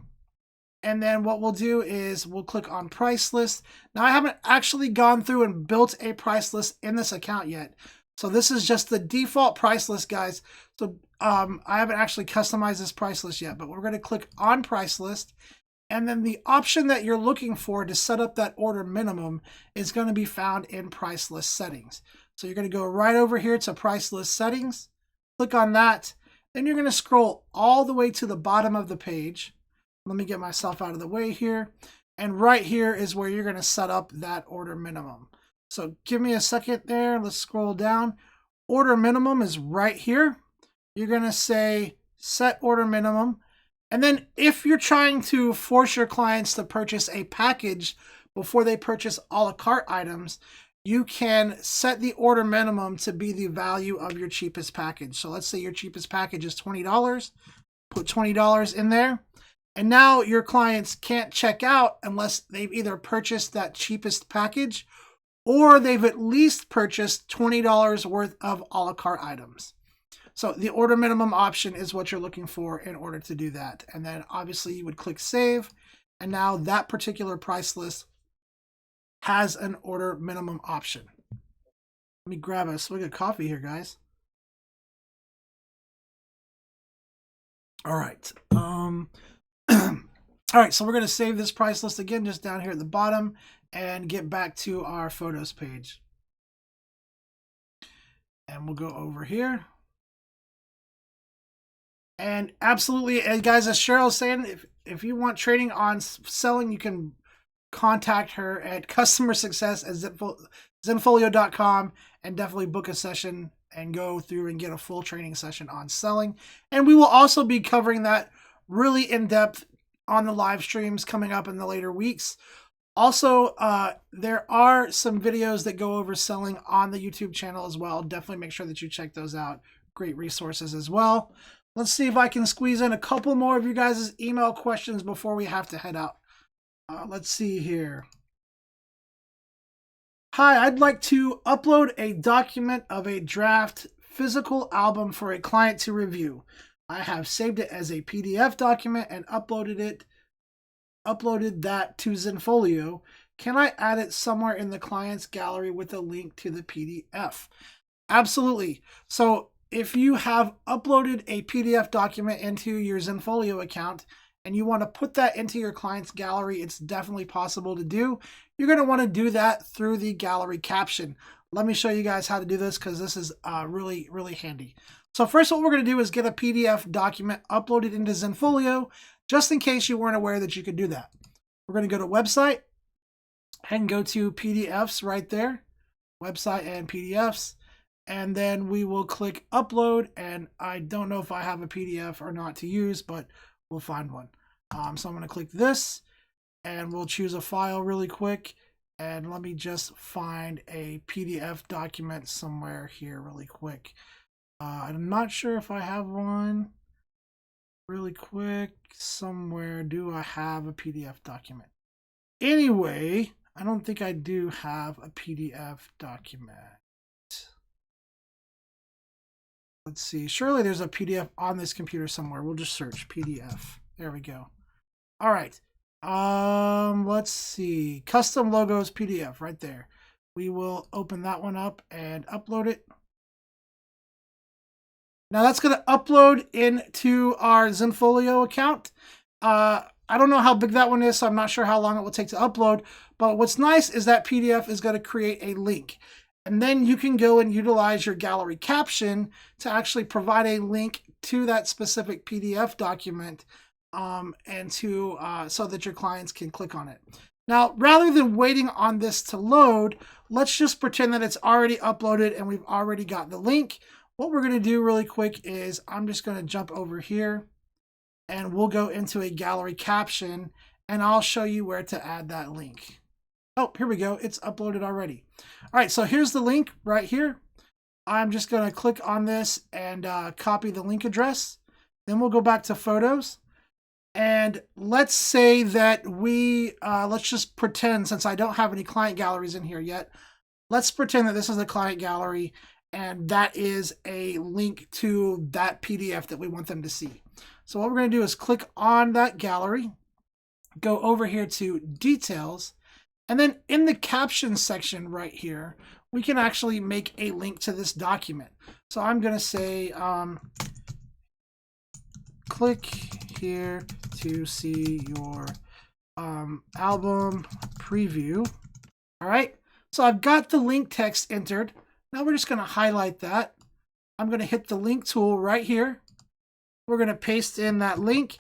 and then what we'll do is we'll click on price list. Now I haven't actually gone through and built a price list in this account yet. So this is just the default price list, guys. So I haven't actually customized this price list yet, but we're going to click on price list. And then the option that you're looking for to set up that order minimum is going to be found in price list settings. So you're going to go right over here to price list settings, click on that. Then you're going to scroll all the way to the bottom of the page. Let me get myself out of the way here. And right here is where you're going to set up that order minimum. So give me a second there. Let's scroll down. Order minimum is right here. You're going to say set order minimum. And then if you're trying to force your clients to purchase a package before they purchase a la carte items, you can set the order minimum to be the value of your cheapest package. So let's say your cheapest package is $20. Put $20 in there. And now your clients can't check out unless they've either purchased that cheapest package or they've at least purchased $20 worth of a la carte items. So the order minimum option is what you're looking for in order to do that. And then obviously you would click save. And now that particular price list has an order minimum option. Let me grab a swig of coffee here, guys. All right. All right, so we're going to save this price list again, just down here at the bottom, and get back to our photos page. And we'll go over here. And absolutely, guys, as Cheryl's saying, if you want training on selling, you can contact her at customersuccess@zenfolio.com and definitely book a session and go through and get a full training session on selling. And we will also be covering that really in depth on the live streams coming up in the later weeks. Also, there are some videos that go over selling on the YouTube channel as well. Definitely make sure that you check those out. Great resources as well. Let's see if I can squeeze in a couple more of you guys' email questions before we have to head out. Let's see here. Hi, I'd like to upload a document of a draft physical album for a client to review. I have saved it as a PDF document and uploaded that to Zenfolio. Can I add it somewhere in the client's gallery with a link to the PDF? Absolutely. So if you have uploaded a PDF document into your Zenfolio account and you want to put that into your client's gallery, it's definitely possible to do. You're going to want to do that through the gallery caption. Let me show you guys how to do this because this is really, really handy. So first what we're going to do is get a PDF document uploaded into Zenfolio, just in case you weren't aware that you could do that. We're going to go to website and go to PDFs right there, website and PDFs. And then we will click upload, and I don't know if I have a PDF or not to use, but we'll find one. So I'm going to click this, and we'll choose a file really quick. And let me just find a PDF document somewhere here really quick. I'm not sure if I have one really quick somewhere. Do I have a PDF document? Anyway, I don't think I do have a PDF document. Let's see. Surely there's a PDF on this computer somewhere. We'll just search PDF. There we go. All right. Let's see. Custom logos PDF right there. We will open that one up and upload it. Now that's going to upload into our Zenfolio account. I don't know how big that one is, so I'm not sure how long it will take to upload. But what's nice is that PDF is going to create a link. And then you can go and utilize your gallery caption to actually provide a link to that specific PDF document and to so that your clients can click on it. Now, rather than waiting on this to load, let's just pretend that it's already uploaded and we've already got the link. What we're going to do really quick is I'm just going to jump over here and we'll go into a gallery caption and I'll show you where to add that link. Oh, here we go. It's uploaded already. All right, so here's the link right here. I'm just going to click on this and copy the link address. Then we'll go back to photos. And let's say that let's just pretend, since I don't have any client galleries in here yet, let's pretend that this is a client gallery and that is a link to that PDF that we want them to see. So what we're going to do is click on that gallery, go over here to details, and then in the caption section right here, we can actually make a link to this document. So I'm going to say, click here to see your album preview. All right. So I've got the link text entered. Now we're just going to highlight that. I'm going to hit the link tool right here. We're going to paste in that link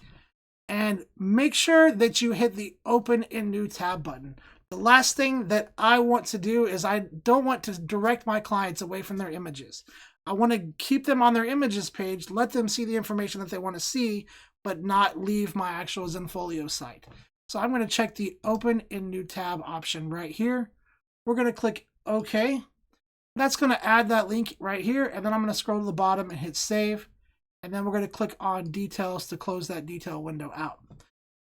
and make sure that you hit the open in new tab button. The last thing that I want to do is I don't want to direct my clients away from their images. I want to keep them on their images page, let them see the information that they want to see, but not leave my actual Zenfolio site. So I'm going to check the open in new tab option right here. We're going to click OK. That's going to add that link right here. And then I'm going to scroll to the bottom and hit save. And then we're going to click on details to close that detail window out.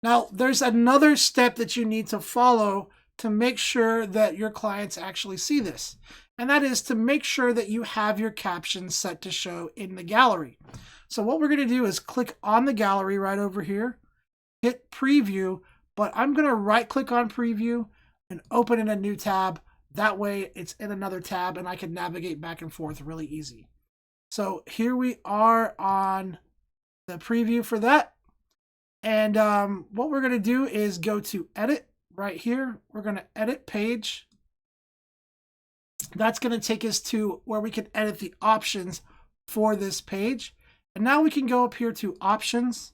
Now, there's another step that you need to follow to make sure that your clients actually see this. And that is to make sure that you have your captions set to show in the gallery. So what we're going to do is click on the gallery right over here, hit preview, but I'm going to right click on preview and open in a new tab. That way it's in another tab and I can navigate back and forth really easy. So here we are on the preview for that. And what we're going to do is go to edit right here. We're going to edit page. That's going to take us to where we can edit the options for this page. And now we can go up here to options,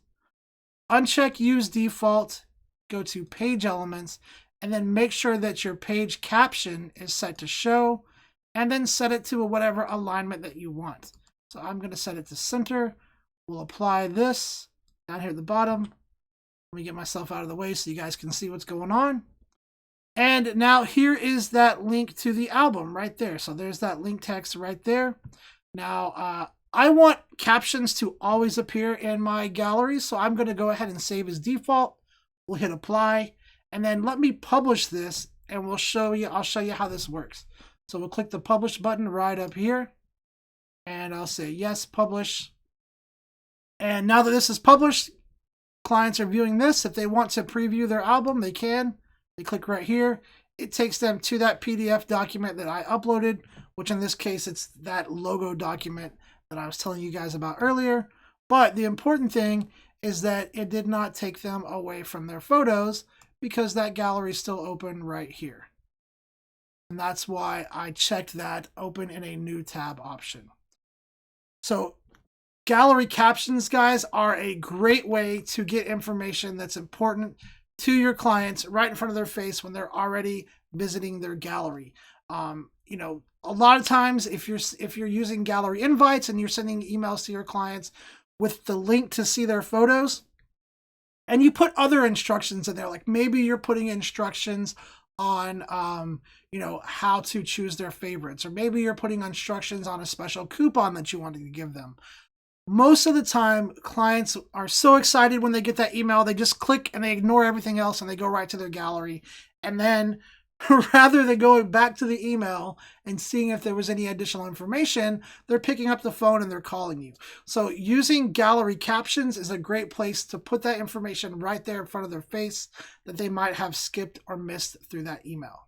uncheck use default, go to page elements, and then make sure that your page caption is set to show, and then set it to whatever alignment that you want. So I'm going to set it to center. We'll apply this down here at the bottom. Let me get myself out of the way so you guys can see what's going on. And now here is that link to the album right there. So there's that link text right there. Now I want captions to always appear in my gallery, so I'm going to go ahead and save as default. We'll hit apply, and then let me publish this, and I'll show you how this works. So we'll click the publish button right up here, and I'll say yes, publish. And now that this is published, clients are viewing this. If they want to preview their album, they can. They click right here. It takes them to that PDF document that I uploaded, which in this case, it's that logo document that I was telling you guys about earlier. But the important thing is that it did not take them away from their photos, because that gallery is still open right here. And that's why I checked that open in a new tab option. So gallery captions, guys, are a great way to get information that's important to your clients right in front of their face when they're already visiting their gallery. You know, a lot of times if you're using gallery invites and you're sending emails to your clients with the link to see their photos, and you put other instructions in there, like maybe you're putting instructions on you know, how to choose their favorites, or maybe you're putting instructions on a special coupon that you wanted to give them. Most of the time, clients are so excited when they get that email, they just click and they ignore everything else and they go right to their gallery. And then rather than going back to the email and seeing if there was any additional information, they're picking up the phone and they're calling you. So using gallery captions is a great place to put that information right there in front of their face that they might have skipped or missed through that email.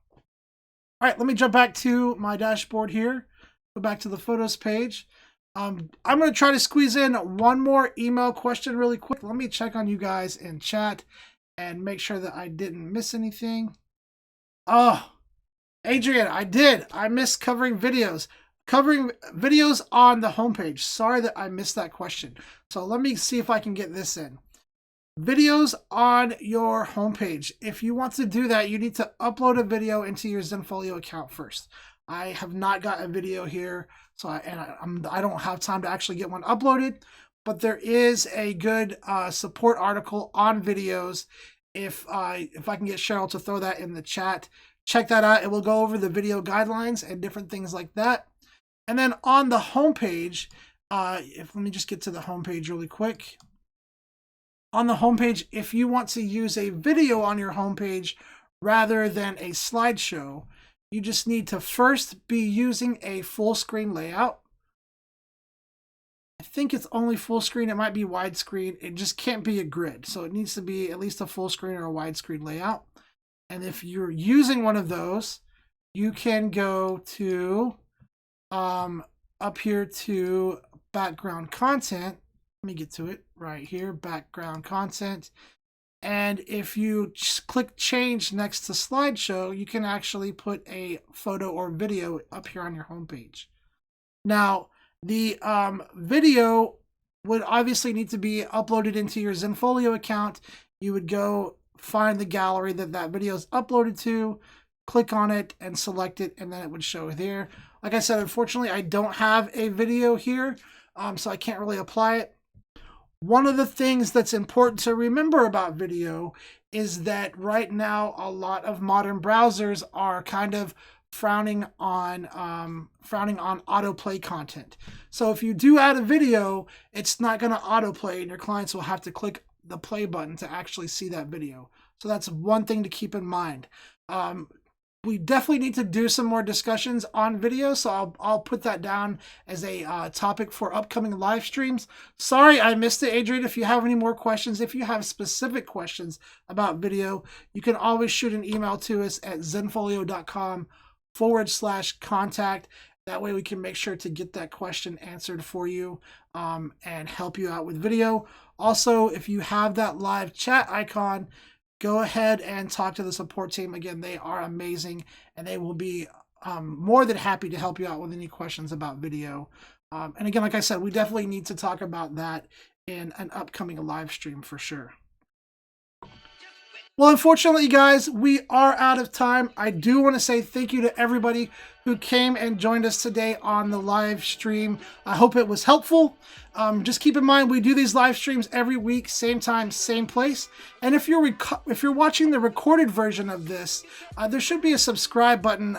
All right, let me jump back to my dashboard here. Go back to the photos page. I'm going to try to squeeze in one more email question really quick. Let me check on you guys in chat and make sure that I didn't miss anything. Oh, Adrian, I did. I missed covering videos. Covering videos on the homepage. Sorry that I missed that question. So let me see if I can get this in. Videos on your homepage. If you want to do that, you need to upload a video into your Zenfolio account first. I have not got a video here, so I don't have time to actually get one uploaded, but there is a good support article on videos. If I can get Cheryl to throw that in the chat, check that out. It will go over the video guidelines and different things like that. And then on the homepage, let me just get to the homepage really quick. On the homepage, if you want to use a video on your homepage rather than a slideshow, you just need to first be using a full screen layout. I think it's only full screen. It might be widescreen. It just can't be a grid. So it needs to be at least a full screen or a widescreen layout. And if you're using one of those, you can go to up here to background content. Let me get to it right here, background content. And if you click change next to slideshow, you can actually put a photo or video up here on your homepage. Now, the video would obviously need to be uploaded into your Zenfolio account. You would go find the gallery that video is uploaded to, click on it and select it, and then it would show there. Like I said, unfortunately, I don't have a video here, so I can't really apply it. One of the things that's important to remember about video is that right now a lot of modern browsers are kind of frowning on autoplay content. So if you do add a video, it's not going to autoplay, and your clients will have to click the play button to actually see that video. So that's one thing to keep in mind. We definitely need to do some more discussions on video, so I'll put that down as a topic for upcoming live streams. Sorry I missed it, Adrian. If you have any more questions, if you have specific questions about video, you can always shoot an email to us at zenfolio.com/contact. That way we can make sure to get that question answered for you and help you out with video. Also, if you have that live chat icon, go ahead and talk to the support team. Again, they are amazing, and they will be more than happy to help you out with any questions about video. And again, like I said, we definitely need to talk about that in an upcoming live stream for sure. Well, unfortunately, guys, we are out of time. I do want to say thank you to everybody who came and joined us today on the live stream. I hope it was helpful. Just keep in mind, we do these live streams every week, same time, same place. And if you're watching the recorded version of this, there should be a subscribe button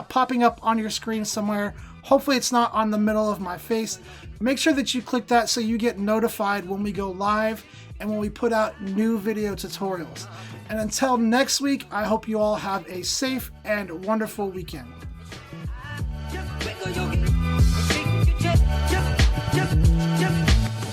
popping up on your screen somewhere Hopefully it's not on the middle of my face. Make sure that you click that so you get notified when we go live and when we put out new video tutorials. And until next week, I hope you all have a safe and wonderful weekend.